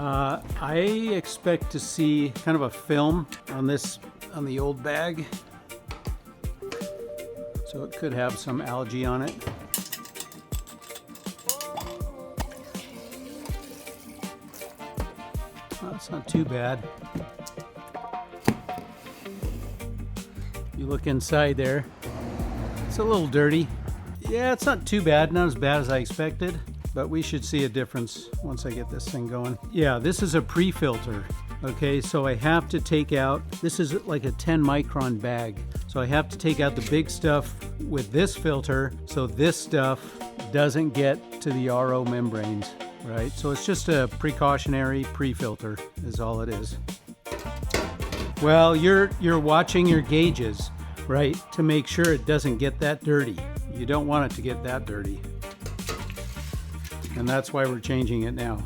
I expect to see kind of a film on this, on the old bag. So it could have some algae on it. Well, it's not too bad. You look inside there, it's a little dirty. Yeah, it's not too bad, not as bad as I expected, but we should see a difference once I get this thing going. Yeah, this is a pre-filter. Okay, so I have to take out, this is like a 10 micron bag. So I have to take out the big stuff with this filter so this stuff doesn't get to the RO membranes, right? So it's just a precautionary pre-filter is all it is. Well, you're watching your gauges, right? To make sure it doesn't get that dirty. You don't want it to get that dirty. And that's why we're changing it now.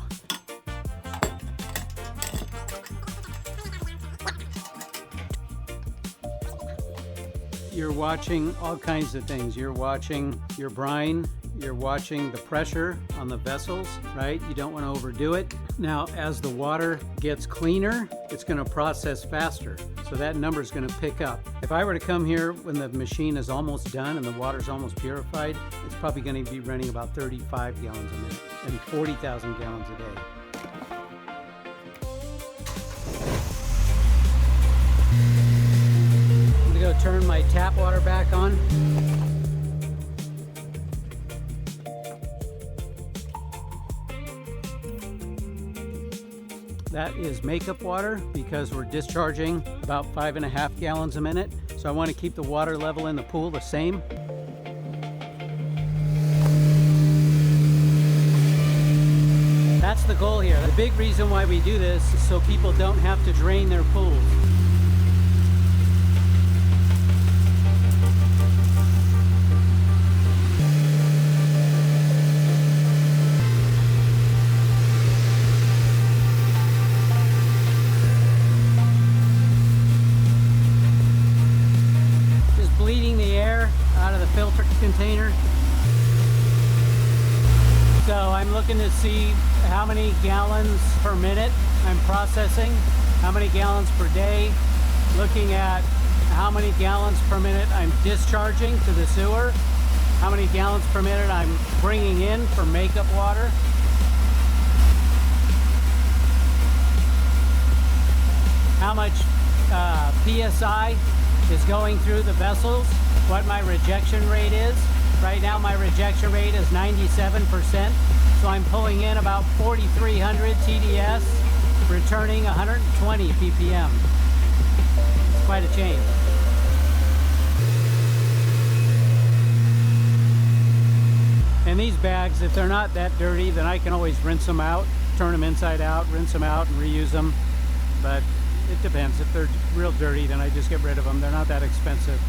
You're watching all kinds of things. You're watching your brine, you're watching the pressure on the vessels, right? You don't want to overdo it. Now, as the water gets cleaner, it's going to process faster. So that number is going to pick up. If I were to come here when the machine is almost done and the water's almost purified, it's probably going to be running about 35 gallons a minute and 40,000 gallons a day. I'm going to go turn my tap water back on. That is makeup water because we're discharging about 5.5 gallons a minute. So I want to keep the water level in the pool the same. That's the goal here. The big reason why we do this is so people don't have to drain their pools. Filter container. So I'm looking to see how many gallons per minute I'm processing, how many gallons per day, looking at how many gallons per minute I'm discharging to the sewer, how many gallons per minute I'm bringing in for makeup water. How much PSI is going through the vessels, what my rejection rate is. Right now my rejection rate is 97%, so I'm pulling in about 4,300 TDS, returning 120 ppm. It's quite a change. And these bags, if they're not that dirty, then I can always rinse them out, turn them inside out, rinse them out and reuse them. But it depends. If they're real dirty, then I just get rid of them. They're not that expensive.